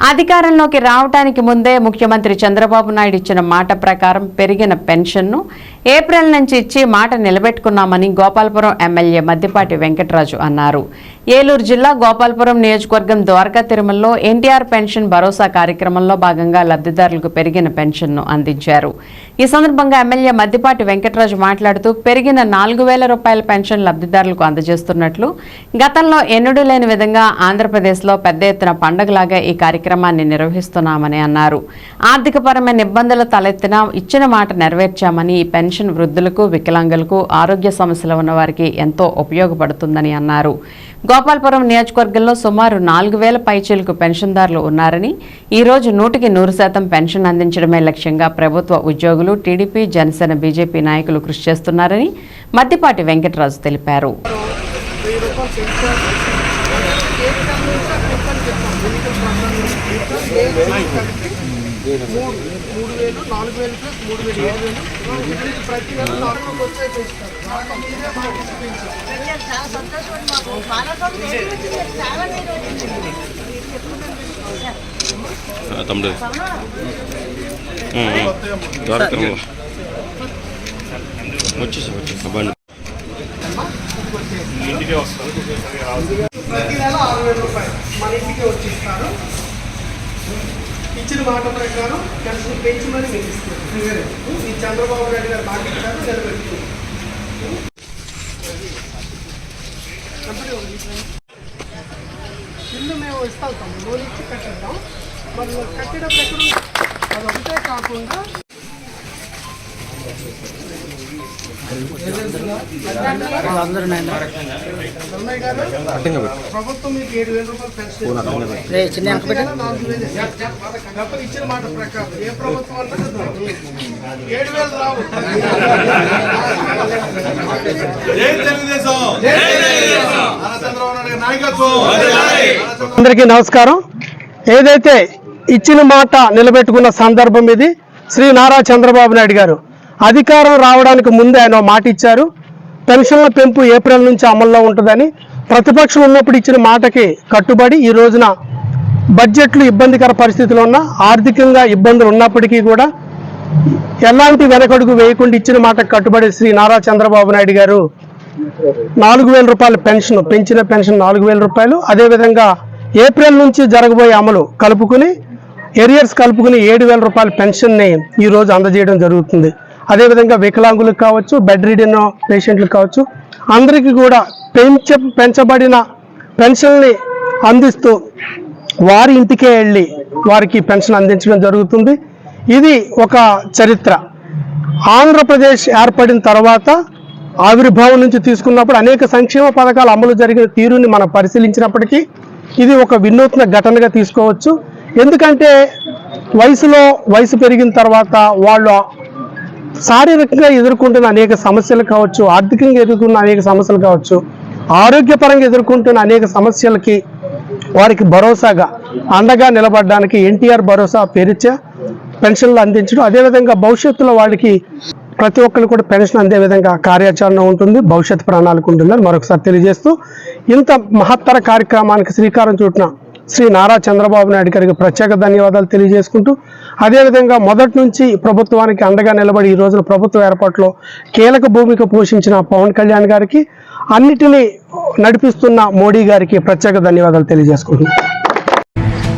అధికారంలోకి రావడానికి ముందే ముఖ్యమంత్రి చంద్రబాబు నాయుడు ఇచ్చిన మాట ప్రకారం పెరిగిన పెన్షన్ను ఏప్రిల్ నుంచి ఇచ్చి మాట నిలబెట్టుకున్నామని గోపాలపురం ఎమ్మెల్యే మద్దిపాటి వెంకటరాజు అన్నారు. ఏలూరు జిల్లా గోపాలపురం నియోజకవర్గం ద్వారకా తిరుమలలో ఎన్టీఆర్ పెన్షన్ భరోసా కార్యక్రమంలో భాగంగా లబ్ధిదారులకు పెరిగిన పెన్షన్ను అందించారు. ఈ సందర్భంగా ఎమ్మెల్యే మద్దిపాటి వెంకటరాజు మాట్లాడుతూ పెరిగిన 4,000 రూపాయల పెన్షన్ లబ్ధిదారులకు అందజేస్తున్నట్లు, గతంలో ఎన్నడూ లేని విధంగా ఆంధ్రప్రదేశ్లో పెద్ద ఎత్తున పండుగలాగా ఈ కార్యక్రమాన్ని నిర్వహిస్తున్నామని అన్నారు. ఆర్థికపరమైన ఇబ్బందులు తలెత్తినా ఇచ్చిన మాట నెరవేర్చామని ఈ పెన్షన్ వృద్ధులకు, వికలాంగులకు, ఆరోగ్య సమస్యలు ఉన్న వారికి ఎంతో ఉపయోగపడుతుందని అన్నారు. గోపాలపురం నియోజకవర్గంలో సుమారు 4,000 పైచీలకు పెన్షన్దారులు ఉన్నారని, ఈ రోజు 100% పెన్షన్ అందించడమే లక్ష్యంగా ప్రభుత్వ ఉద్యోగులు, టీడీపీ, జనసేన, బీజేపీ నాయకులు కృషి చేస్తున్నారని మద్దిపాటి వెంకటరాజు తెలిపారు. ఇచ్చిన మాట ప్రకారం పెన్షన్ పెంచి మరి మీకు ఇస్తారు. ఈ చంద్రబాబు నాయుడు గారు మాట ఇచ్చారు, నిలబెట్టుకున్నారు. ఇల్లు మేము ఇస్తాం, లోన్ ఇచ్చి కట్టిద్దాం. మరి కట్టేటప్పుడు ఎక్కడ అది ఒకటే కాకుండా ప్రభుత్వం మీకు 7,000 రూపాయలు పెన్షన్ ఇచ్చిన మాట ప్రకారం ఏ ప్రభుత్వం అంటే 7,000 రావు. అందరికీ నమస్కారం. ఏదైతే ఇచ్చిన మాట నిలబెట్టుకున్న సందర్భం ఇది. శ్రీ నారా చంద్రబాబు నాయుడు గారు అధికారం రావడానికి ముందే ఆయన మాట ఇచ్చారు. పెన్షన్ల పెంపు ఏప్రిల్ నుంచి అమల్లో ఉంటుందని. ప్రతిపక్షం ఉన్నప్పుడు ఇచ్చిన మాటకి కట్టుబడి ఈ రోజున బడ్జెట్లు ఇబ్బందికర పరిస్థితులు ఉన్న, ఆర్థికంగా ఇబ్బందులు ఉన్నప్పటికీ కూడా ఎలాంటి వెనకడుగు వేయకుండా ఇచ్చిన మాటకు కట్టుబడి శ్రీ నారా చంద్రబాబు నాయుడు గారు 4,000 రూపాయల పెన్షన్, పెంచిన పెన్షన్ 4,000 రూపాయలు, అదేవిధంగా ఏప్రిల్ నుంచి జరగబోయే అమలు కలుపుకుని ఏరియర్స్ కలుపుకుని 7,000 రూపాయల పెన్షన్ని ఈరోజు అందజేయడం జరుగుతుంది. అదేవిధంగా వికలాంగులకు కావచ్చు, బెడ్ రిడెన్ పేషెంట్లకు కావచ్చు, అందరికీ కూడా పెంచబడిన పెన్షన్ని అందిస్తూ వారి ఇంటికే వెళ్ళి వారికి పెన్షన్ అందించడం జరుగుతుంది. ఇది ఒక చరిత్ర. ఆంధ్రప్రదేశ్ ఏర్పడిన తర్వాత ఆవిర్భావం నుంచి తీసుకున్నప్పుడు అనేక సంక్షేమ పథకాలు అమలు జరిగిన తీరుని మనం పరిశీలించినప్పటికీ ఇది ఒక వినూత్న ఘటనగా తీసుకోవచ్చు. ఎందుకంటే వయసు పెరిగిన తర్వాత వాళ్ళు శారీరకంగా ఎదుర్కొంటున్న అనేక సమస్యలు కావచ్చు, ఆర్థికంగా ఎదుర్కొన్న అనేక సమస్యలు కావచ్చు, ఆరోగ్యపరంగా ఎదుర్కొంటున్న అనేక సమస్యలకి వారికి భరోసాగా అండగా నిలబడడానికి ఎన్టీఆర్ భరోసా పేరిచ్చా పెన్షన్లు అందించడం, అదేవిధంగా భవిష్యత్తులో వాళ్ళకి ప్రతి ఒక్కరు కూడా పెన్షన్ అందే విధంగా కార్యాచరణ ఉంటుంది, భవిష్యత్ ప్రణాళిక ఉంటుందని మరొకసారి తెలియజేస్తూ ఇంత మహత్తర కార్యక్రమానికి శ్రీకారం చుట్టిన శ్రీ నారా చంద్రబాబు నాయుడు గారికి ప్రత్యేక ధన్యవాదాలు తెలియజేసుకుంటూ, అదేవిధంగా మొదటి నుంచి ప్రభుత్వానికి అండగా నిలబడి ఈ రోజున ప్రభుత్వ ఏర్పాటులో కీలక భూమిక పోషించిన పవన్ కళ్యాణ్ గారికి, అన్నిటినీ నడిపిస్తున్న మోడీ గారికి ప్రత్యేక ధన్యవాదాలు తెలియజేసుకుంటున్నాను.